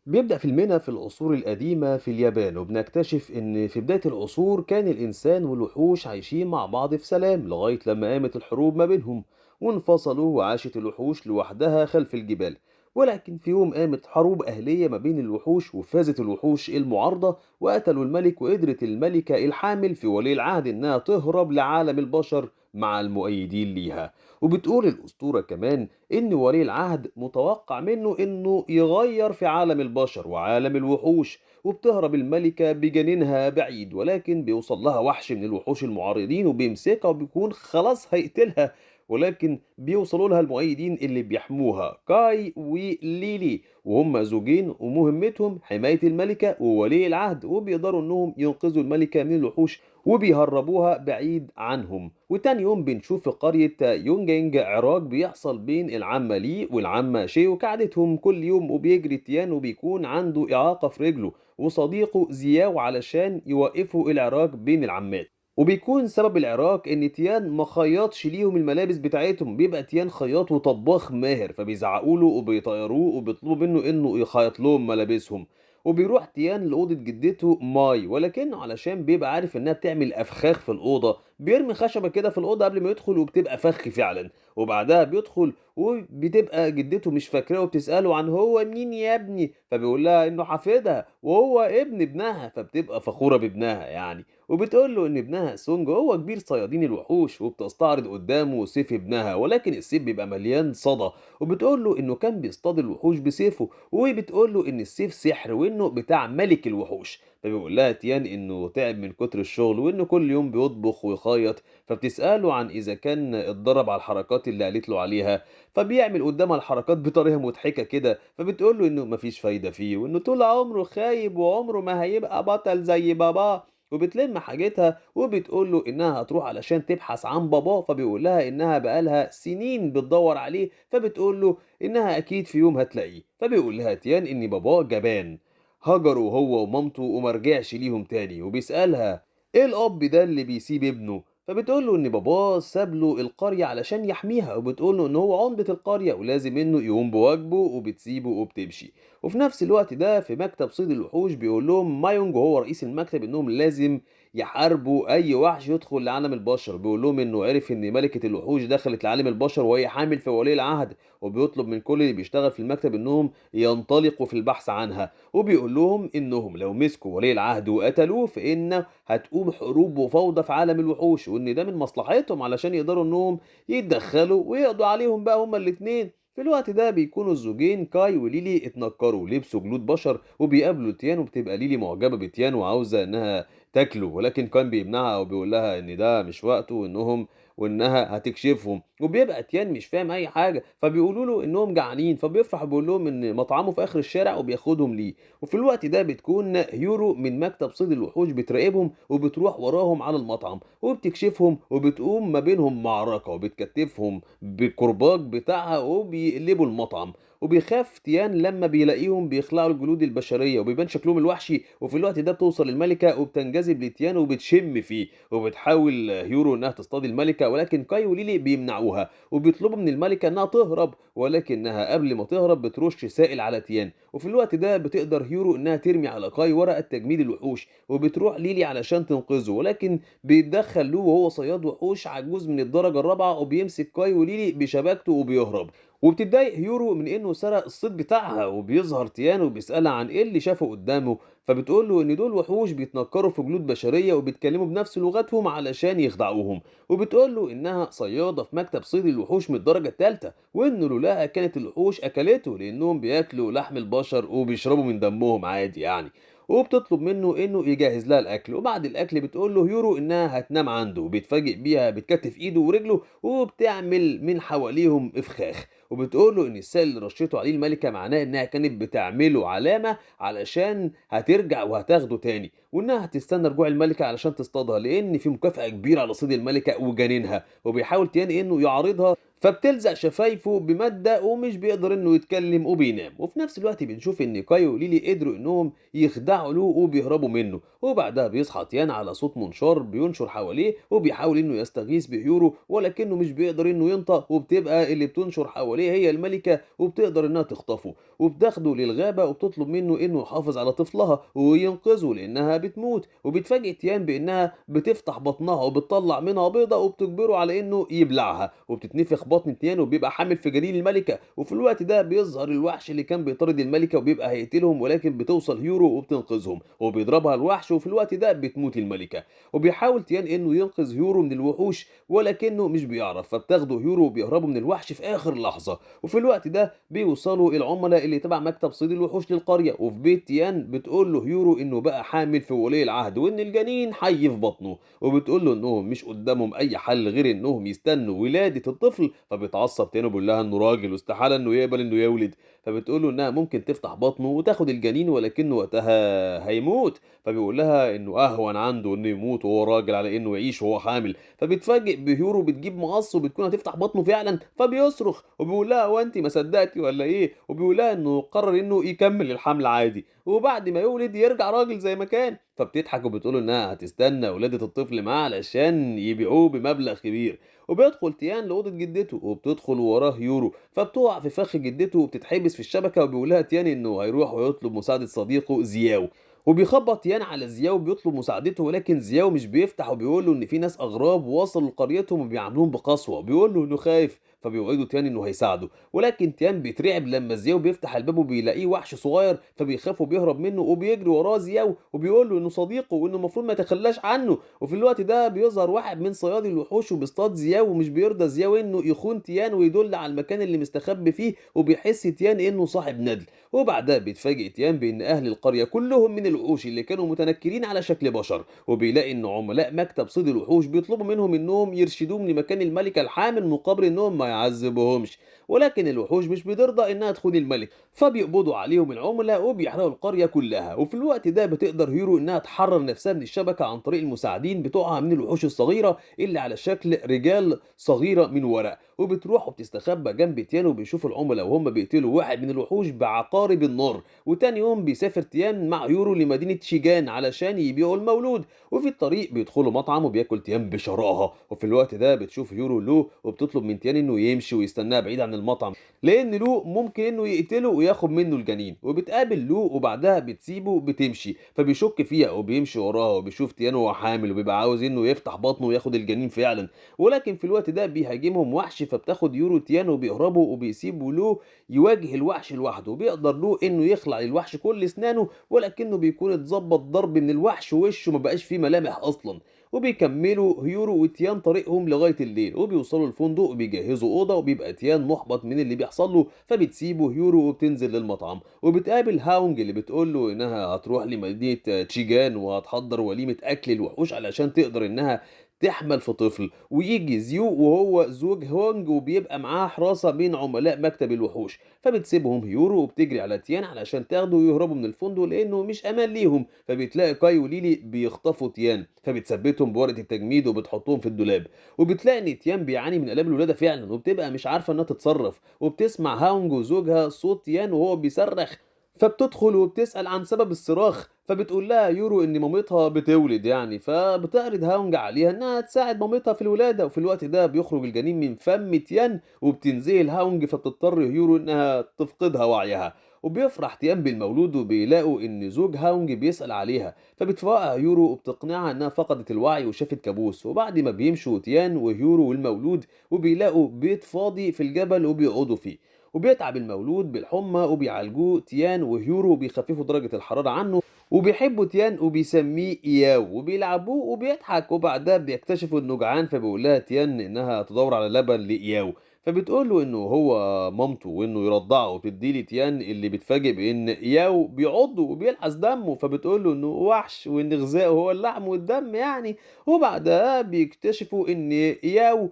بيبدأ فيلمنا في العصور القديمة في اليابان، وبنكتشف إن في بداية العصور كان الإنسان والوحوش عايشين مع بعض في سلام لغاية لما قامت الحروب ما بينهم وانفصلوا، وعاشت الوحوش لوحدها خلف الجبال. ولكن في يوم قامت حروب أهلية ما بين الوحوش، وفازت الوحوش المعارضة وقتلوا الملك، وقدرت الملكة الحامل في ولي العهد إنها تهرب لعالم البشر مع المؤيدين ليها. وبتقول الأسطورة كمان إن ولي العهد متوقع منه إنه يغير في عالم البشر وعالم الوحوش، وبتهرب الملكة بجنينها بعيد، ولكن بيوصل لها وحش من الوحوش المعارضين وبيمسكها وبيكون خلاص هيقتلها. ولكن بيوصلوا لها المؤيدين اللي بيحموها، كاي وليلي، وهم زوجين ومهمتهم حماية الملكة وولي العهد، وبيقدروا انهم ينقذوا الملكة من الوحوش وبيهربوها بعيد عنهم. وتاني يوم بنشوف في قرية يونجينج عراك بيحصل بين العمة لي والعمة شي، وكعدتهم كل يوم وبيجري تيان وبيكون عنده إعاقة في رجله، وصديقه زياو علشان يوقفوا العراك بين العمات. وبيكون سبب العراك ان تيان ما خيطش ليهم الملابس بتاعتهم، بيبقى تيان خياط وطباخ ماهر، فبيزعقوا له وبيطيروه وبيطلبوا منه انه يخيط لهم ملابسهم. وبيروح تيان لأوضة جدته ماي، ولكنه علشان بيبقى عارف إنها بتعمل أفخاخ في الأوضة بيرمي خشبة كده في الأوضة قبل ما يدخل، وبتبقى فخ فعلا. وبعدها بيدخل وبتبقى جدته مش فاكراه وبتسأله عن هو مين يا ابني، فبيقول لها إنه حفيدها وهو ابن ابنها، فبتبقى فخورة بابنها يعني. وبتقول له إن ابنها سونج هو كبير صيادين الوحوش، وبتستعرض قدامه سيف ابنها، ولكن السيف بيبقى مليان صدى. وبتقول له إنه كان بيصطاد الوحوش بسيفه، وبتقول له إن السيف سحر وإنه بتاع ملك الوحوش. فبيقول لها تيان إنه تعب من كتر الشغل وإنه كل يوم بيطبخ ويخيط، فبتسأله عن إذا كان اتدرب على الحركات اللي قالت له عليها. فبيعمل قدامها الحركات بطريقة مضحكة كده، فبتقول له إنه مفيش فايدة فيه وإنه طول عمره خايب وعمره ما هيبقى بطل زي باباه. وبتلم حاجتها وبتقول له إنها هتروح علشان تبحث عن باباه، فبيقول لها إنها بقالها سنين بتدور عليه، فبتقول له إنها أكيد في يوم هتلاقيه. فبيقول لها تيان إن باباه جبان، هجره هو ومامته ومرجعش ليهم تاني. وبيسألها إيه الأب ده اللي بيسيب ابنه، فبتقول له إن باباه ساب له القرية علشان يحميها، وبتقول له إن هو عمدة القرية ولازم إنه يقوم بواجبه، وبتسيبه وبتمشي. وفي نفس الوقت ده في مكتب صيد الوحوش بيقول لهم مايونج وهو رئيس المكتب إنهم لازم يحاربوا أي وحش يدخل لعالم البشر. بيقول لهم إنه عرف إن ملكة الوحوش دخلت لعالم البشر وهي حامل في ولي العهد، وبيطلب من كل اللي بيشتغل في المكتب إنهم ينطلقوا في البحث عنها. وبيقول لهم إنهم لو مسكوا ولي العهد وقتلوه فإن هتقوم حروب وفوضى في عالم الوحوش، وإن ده من مصلحتهم علشان يقدروا إنهم يتدخلوا ويقضوا عليهم بقى هما الاتنين. في الوقت ده بيكونوا الزوجين كاي وليلي اتنكروا لبسوا جلود بشر وبيقابلوا تيان، وبتبقى ليلي معجبة بتيان وعاوزة إنها تاكله، ولكن كان بيمنعها وبيقول لها إن ده مش وقته وإنها هتكشفهم. وبيبقى تيان مش فاهم أي حاجة، فبيقولوا له إنهم جعانين، فبيفرح وبيقول لهم إن مطعمه في آخر الشارع وبياخدهم ليه. وفي الوقت ده بتكون هيورو من مكتب صيد الوحوش بتراقبهم وبتروح وراهم على المطعم وبتكشفهم، وبتقوم ما بينهم معركة وبتكتفهم بالكرباج بتاعها وبيقلبوا المطعم. وبيخاف تيان لما بيلاقيهم بيخلعوا الجلود البشرية وبيبان شكلهم الوحشي. وفي الوقت ده بتوصل الملكة وبتنجذب لتيان وبتشم فيه، وبتحاول هيورو انها تصطاد الملكة، ولكن كاي وليلي بيمنعوها وبيطلبوا من الملكة انها تهرب، ولكنها قبل ما تهرب بترش سائل على تيان. وفي الوقت ده بتقدر هيورو انها ترمي على كاي ورقة تجميد الوحوش، وبتروح ليلي علشان تنقذه، ولكن بيتدخل له وهو صياد وحوش عجوز من الدرجة الرابعة وبيمسك كاي وليلي بشبكته وبيهرب. وبتتضايق هيورو من انه سرق الصيد بتاعها، وبيظهر تيان وبيسألها عن ايه اللي شافه قدامه، فبتقول له ان دول وحوش بيتنكروا في جلود بشرية وبيتكلموا بنفس لغتهم علشان يخدعوهم. وبتقول له انها صيادة في مكتب صيد الوحوش من الدرجة الثالثة، وانه لولاها كانت الوحوش اكلته لانهم بياكلوا لحم البشر وبيشربوا من دمهم عادي يعني. وبتطلب منه انه يجهز لها الاكل، وبعد الاكل بتقول له هيورو انها هتنام عنده، وبيتفاجئ بيها بتكتف ايده ورجله وبتعمل من حواليهم افخاخ. وبتقول له ان السائل اللي رشته عليه الملكه معناه انها كانت بتعمله علامه علشان هترجع وهتاخده تاني، وانها هتستنى رجوع الملكه علشان تصطادها لان في مكافاه كبيره على صيد الملكه وجنينها. وبيحاول تاني انه يعارضها، فبتلزق شفايفه بمادة ومش بيقدر انه يتكلم وبينام. وفي نفس الوقت بنشوف ان كايو وليلي قدروا انهم يخدعوا له وبيهربوا منه، وبعدها بيصحى تيان على صوت منشار بينشر حواليه وبيحاول انه يستغيث بهيورو، ولكنه مش بيقدر انه ينطق، وبتبقى اللي بتنشر حواليه هي الملكة وبتقدر انها تخطفه. وبتاخده للغابة وبتطلب منه إنه يحافظ على طفلها وينقذه لأنها بتموت. وبتفاجئ تيان بإنها بتفتح بطنها وبتطلع منها بيضة وبتجبره على إنه يبلعها، وبتتنفخ بطن تيان وبيبقى حامل في جنين الملكة. وفي الوقت ده بيظهر الوحش اللي كان بيطارد الملكة وبيبقى هيقتلهم، ولكن بتوصل هيورو وبتنقذهم وبيضربها الوحش، وفي الوقت ده بتموت الملكة. وبيحاول تيان إنه ينقذ هيورو من الوحوش ولكنه مش بيعرف، فبتاخده هيورو وبيهربوا من الوحش في آخر لحظة. وفي الوقت ده بيوصلوا العملاء اللي تبع مكتب صيد الوحوش للقرية، وفي بيت تيان بتقول له هيورو إنه بقى حامل في ولي العهد وإن الجنين حي في بطنه، وبتقول له إنهم مش قدامهم أي حل غير إنهم يستنوا ولادة الطفل. فبيتعصب تيان وبيقول لها إنه راجل واستحالة إنه يقبل إنه يولد. فبتقول له إنها ممكن تفتح بطنه وتاخد الجنين ولكنه وقتها هيموت. فبيقول لها إنه أهون عنده إنه يموت وهو راجل على إنه يعيش وهو حامل. فبتفاجئ بهيورو بتجيب مقص وبتكون هتفتح بطنه فعلا، فبيصرخ وبيقول لها هو انت ما صدقتي ولا ايه؟ وبيقول لها انه قرر انه يكمل الحمل عادي وبعد ما يولد يرجع راجل زي ما كان. فبتضحك وبتقول انها هتستنى ولادة الطفل معاه علشان يبيعوه بمبلغ كبير. وبيدخل تيان لأوضة جدته وبتدخل وراه يورو، فبتقع في فخ جدته وبتتحبس في الشبكة. وبيقول لها تيان انه هيروح ويطلب مساعدة صديقه زياو. وبيخبط يان على زياو بيطلب مساعدته، ولكن زياو مش بيفتح وبيقول له ان في ناس اغراب وصلوا لقريتهم وبيعاملوهم بقسوه، وبيقول له انه خايف. فبيوعده تيان انه هيساعده، ولكن تيان بيترعب لما زياو بيفتح الباب وبيلاقيه وحش صغير، فبيخاف وبيهرب منه وبيجري وراه زياو وبيقول له انه صديقه وانه المفروض ما يتخلاش عنه. وفي الوقت ده بيظهر واحد من صيادي الوحوش وبيصطاد زياو، ومش بيرضى زياو انه يخون تيان ويدل على المكان اللي مستخبي فيه، وبيحس تيان انه صاحب ندل. وبعدها بيتفاجئ تيان بان اهل القريه كلهم من الوحوش اللي كانوا متنكرين على شكل بشر، وبيلاقي ان عملاء مكتب صيد الوحوش بيطلبوا منهم انهم يرشدوهم لمكان الملكه الحامل مقابل انهم ما يعذبوهمش. ولكن الوحوش مش بترضى انها تخون الملك، فبيقبضوا عليهم العملاء وبيحرقوا القريه كلها. وفي الوقت ده بتقدر هيرو انها تحرر نفسها من الشبكه عن طريق المساعدين بتوعها من الوحوش الصغيره اللي على شكل رجال صغيره من ورق، وبتروح وبتستخبى جنب تيان وبيشوف العملاء وهم بيقتلوا واحد من الوحوش بعقارب النار. وتاني يوم بيسافر تيان مع يورو لمدينة شيجان علشان يبيعوا المولود. وفي الطريق بيدخلوا مطعم وبياكل تيان بشراهة. وفي الوقت ده بتشوف يورو لو وبتطلب من تيان انه يمشي ويستناها بعيد عن المطعم، لان لو ممكن انه يقتله وياخد منه الجنين. وبتقابل لو وبعدها بتسيبه بتمشي، فبيشك فيها وبيمشي وراها وبيشوف تيان وهو حامل وبيبقى عاوز انه يفتح بطنه وياخد الجنين فعلا. ولكن في الوقت ده بيهاجمهم وحش، فبتاخد يورو تيان وبيهربوا وبيسيبوا لو يواجه الوحش لوحده. وبيقدر له انه يخلع للوحش كل اسنانه، ولكنه بيكون اتظبط ضرب من الوحش ووشه ما بقاش فيه ملامح اصلا. وبيكملوا هيورو وتيان طريقهم لغايه الليل، وبيوصلوا الفندق وبيجهزوا اوضه، وبيبقى تيان محبط من اللي بيحصل له، فبتسيبه هيورو وبتنزل للمطعم. وبتقابل هاونج اللي بتقول له انها هتروح لمدينه تشيجان وهتحضر وليمه اكل الوحوش علشان تقدر انها تحمل في طفل. ويجي زيو وهو زوج هونج وبيبقى معاه حراسة من عملاء مكتب الوحوش، فبتسيبهم هيورو وبتجري على تيان علشان تاخده ويهربوا من الفندق لأنه مش أمان ليهم. فبتلاقي كاي وليلي بيخطفوا تيان، فبتثبتهم بورقة التجميد وبتحطهم في الدولاب. وبتلاقي إن تيان بيعاني من آلام الولادة فعلا، وبتبقى مش عارفة إنها تتصرف، وبتسمع هاونج وزوجها صوت تيان وهو بيصرخ، فبتدخل وبتسأل عن سبب الصراخ. فبتقول لها يورو ان مامتها بتولد يعني، فبتعرض هاونج عليها انها تساعد مامتها في الولاده. وفي الوقت ده بيخرج الجنين من فم تيان وبتنزل هاونج، فبتضطر يورو انها تفقدها وعيها. وبيفرح تيان بالمولود وبيلاقوا ان زوج هاونج بيسأل عليها، فبتفوقها يورو وبتقنعها انها فقدت الوعي وشافت كابوس. وبعد ما بيمشوا تيان ويورو والمولود وبيلاقوا بيت فاضي في الجبل وبيقعدوا فيه. وبيتعب المولود بالحمى وبيعالجوه تيان وهيورو وبيخففوا درجة الحرارة عنه. وبيحبوا تيان وبيسميه إياو وبيلعبوه وبيضحك. وبعدها بيكتشفوا إنه جعان، فبيقول لها تيان إنها تدور على لبن لإياو، فبتقول له إنه هو مامته وإنه يرضعه. وبتدي تيان اللي بتفاجئ بإن إياو بيعضه وبيلحس دمه، فبتقول له إنه وحش وإن غذائه هو اللحم والدم يعني. وبعدها بيكتشفوا إن إياو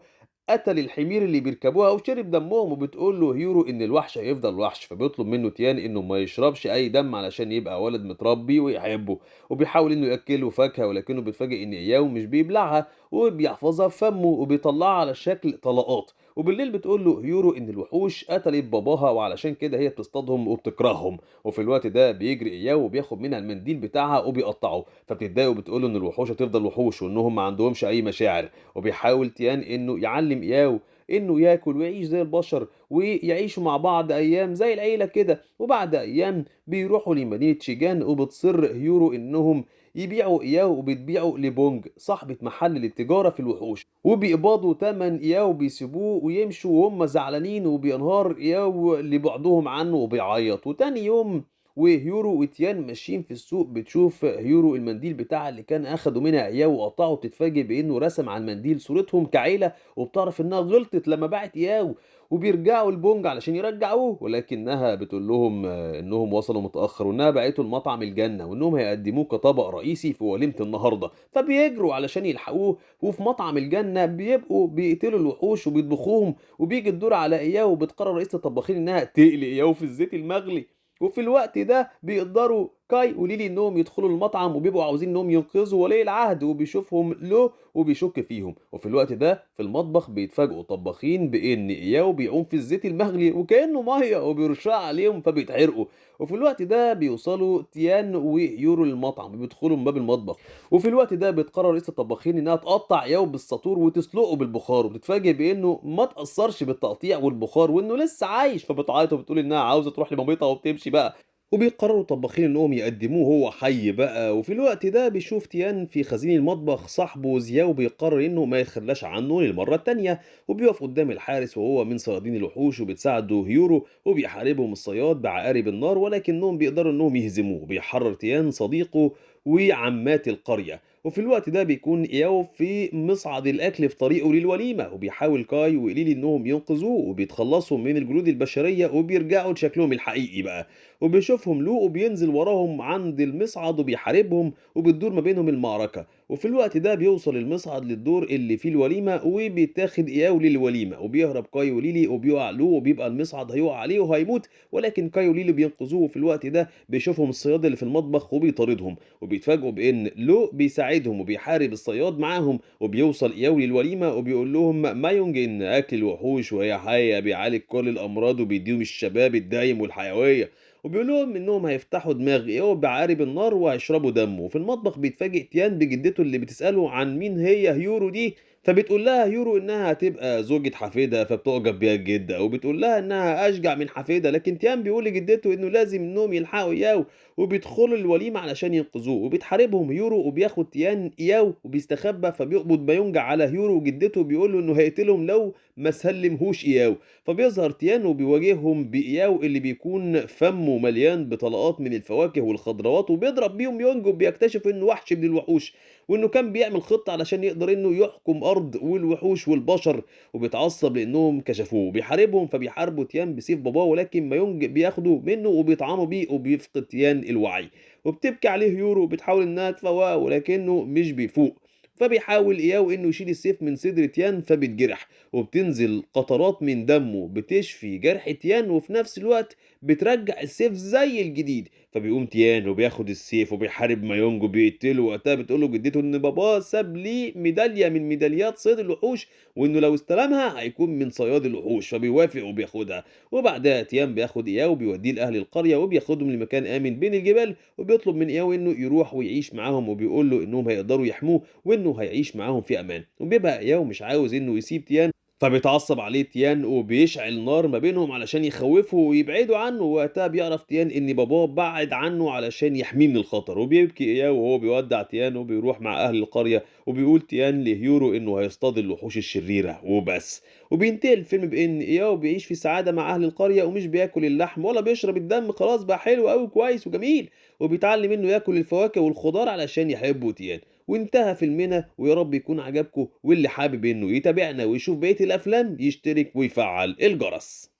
قتل الحمير اللي بيركبوها وشرب دمهم. وبتقول له هيرو ان الوحش هيفضل وحش، فبيطلب منه تيان انه ما يشربش اي دم علشان يبقى ولد متربي ويحبه. وبيحاول انه ياكله فاكهه، ولكنه بيتفاجئ ان اياه مش بيبلعها وبيحفظها في فمه وبيطلعها على شكل طلقات. وبالليل بتقول له هيورو ان الوحوش قتلت باباها وعلشان كده هي بتصطادهم وبتكرههم. وفي الوقت ده بيجري اياه وبياخد منها المنديل بتاعها وبيقطعه، فبتتضايق وبتقول له ان الوحوش هتفضل وحوش وانهم ما عندهمش اي مشاعر. وبيحاول تيان انه يعلم اياو إنه ياكل ويعيش زي البشر ويعيشوا مع بعض أيام زي العيلة كده. وبعد أيام بيروحوا لمدينة شيجان، وبتصر هيورو إنهم يبيعوا إياه، وبتبيعه لبونج صاحبة محل للتجارة في الوحوش، وبيقبضوا تمن إياه وبيسيبوه ويمشوا وهم زعلانين، وبينهار إياه لبعدهم عنه وبيعيط. وتاني يوم وهيورو وتيان ماشيين في السوق، بتشوف هيورو المنديل بتاعها اللي كان أخده منها إياه وقطعه، بتتفاجئ بإنه رسم على المنديل صورتهم كعيلة، وبتعرف إنها غلطت لما باعت إياه. وبيرجعوا لبونج علشان يرجعوه، ولكنها بتقول لهم إنهم وصلوا متأخر، وإنها باعته لمطعم الجنة، وإنهم هيقدموه كطبق رئيسي في وليمة النهاردة. فبيجروا علشان يلحقوه، وفي مطعم الجنة بيبقوا بيقتلوا الوحوش وبيطبخوهم. وبيجي الدور على إياه، وبتقرر رئيسة الطباخين إنها تقلي إياه في الزيت المغلي. وفي الوقت ده بيقدروا كاي وليلي انهم يدخلوا المطعم، وبيبقوا عاوزين انهم ينقذوا ولي العهد، وبيشوفهم له وبيشك فيهم. وفي الوقت ده في المطبخ بيتفاجئوا طباخين بان اياو بيعوم في الزيت المغلي وكانه ميه، وبيرشها عليهم فبيتحرقوا. وفي الوقت ده بيوصلوا تيان ويورو للمطعم، بيدخلوا من باب المطبخ. وفي الوقت ده بتقرر رئيس الطباخين انها تقطع اياو بالساطور وتسلقه بالبخار، وبتتفاجئ بانه ما تاثرش بالتقطيع والبخار، وانه لسه عايش. فبتعيط وبتقول انها عاوزه تروح لمامتها وبتمشي بقى. وبيقرروا الطباخين انهم يقدموه هو حي بقى. وفي الوقت ده بيشوف تيان في خزين المطبخ صاحبه زياو، بيقرر انه ما يتخلاش عنه للمره التانيه. وبيقف قدام الحارس وهو من صيادين الوحوش، وبتساعده هيورو، وبيحاربهم الصياد بعقارب النار، ولكنهم بيقدروا انهم يهزموه. بيحرر تيان صديقه وعمات القريه. وفي الوقت ده بيكون إياو في مصعد الأكل في طريقه للوليمة، وبيحاول كاي وإليلي إنهم ينقذوه، وبيتخلصوا من الجنود البشرية وبيرجعوا لشكلهم الحقيقي بقى. وبيشوفهم لو وبينزل وراهم عند المصعد وبيحاربهم، وبتدور ما بينهم المعركة. وفي الوقت ده بيوصل المصعد للدور اللي فيه الوليمة، وبيتاخد إياو للوليمة، وبيهرب كاي وليلي وبيقع له، وبيبقى المصعد هيقع عليه وهيموت، ولكن كاي وليلي بينقذوه. في الوقت ده بيشوفهم الصياد اللي في المطبخ وبيطاردهم، وبيتفاجئوا بإن لو بيساعدهم وبيحارب الصياد معاهم. وبيوصل إياو للوليمة وبيقول لهم مايونج إن أكل الوحوش وهي حية بيعالج كل الأمراض وبيديهم الشباب الدايم والحيوية. وبيقول لهم انهم هيفتحوا دماغ ايو بعقارب النار وهيشربوا دمه. وفي المطبخ بيتفاجئ تيان بجدته اللي بتسأله عن مين هي هيورو دي، فبتقول لها هيورو انها هتبقى زوجة حفيدة، فبتعجب بيها الجدة وبتقول لها انها اشجع من حفيدة. لكن تيان بيقول لجدته انه لازم انهم يلحقوا اياو، وبيدخلوا الوليمة علشان ينقذوه. وبتحاربهم هيورو، وبياخد تيان اياو وبيستخبى، فبيقبض بايونجا على هيورو وجدته، بيقول له انه هيقتلهم لو ما سلمهوش اياو. فبيظهر تيان وبيواجههم بإياو اللي بيكون فمه مليان بطلقات من الفواكه والخضروات، وبيضرب بيهم يونج، وبيكتشف انه وحش من الوحوش، وانه كان بيعمل خطة علشان يقدر انه يحكم ارض والوحوش والبشر. وبيتعصب لانهم كشفوه. بيحاربهم فبيحاربوا تيان بسيف باباه، ولكن مايونج بياخده منه وبيطعنوا بيه، وبيفقد تيان الوعي. وبتبكي عليه يورو، بتحاول انها تفوقه ولكنه مش بيفوق. فبيحاول إياو إنه يشيل السيف من صدر تيان، فبيتجرح، وبتنزل قطرات من دمه بتشفي جرح تيان، وفي نفس الوقت بترجع السيف زي الجديد. فبيقوم تيان وبياخد السيف وبيحارب مايونج وبيقتله. وقتها بتقوله جدته ان باباه ساب ليه ميداليه من ميداليات صيد الوحوش، وانه لو استلمها هيكون من صياد الوحوش، فبيوافق وبياخدها. وبعدها تيان بياخد اياه وبيوديه لاهل القريه، وبياخدهم لمكان امن بين الجبال، وبيطلب من اياه انه يروح ويعيش معاهم، وبيقول له انهم هيقدروا يحموه وانه هيعيش معاهم في امان. وبيبقى اياه مش عاوز انه يسيب تيان، فبيتعصب عليه تيان وبيشعل نار ما بينهم علشان يخوفه ويبعدوا عنه. وقتها بيعرف تيان ان باباه بعد عنه علشان يحميه من الخطر، وبيبكي اياه وهو بيودع تيان، وبيروح مع اهل القرية. وبيقول تيان لهيورو انه هيصطاد الوحوش الشريرة وبس. وبينتهي الفيلم بان اياه بيعيش في سعادة مع اهل القرية، ومش بياكل اللحم ولا بيشرب الدم، خلاص بقى حلو قوي كويس وجميل. وبيتعلم انه ياكل الفواكه والخضار علشان يحبه تيان. وانتهى فيلمنا، ويا رب يكون عجبكم، واللي حابب انه يتابعنا ويشوف بقية الافلام يشترك ويفعل الجرس.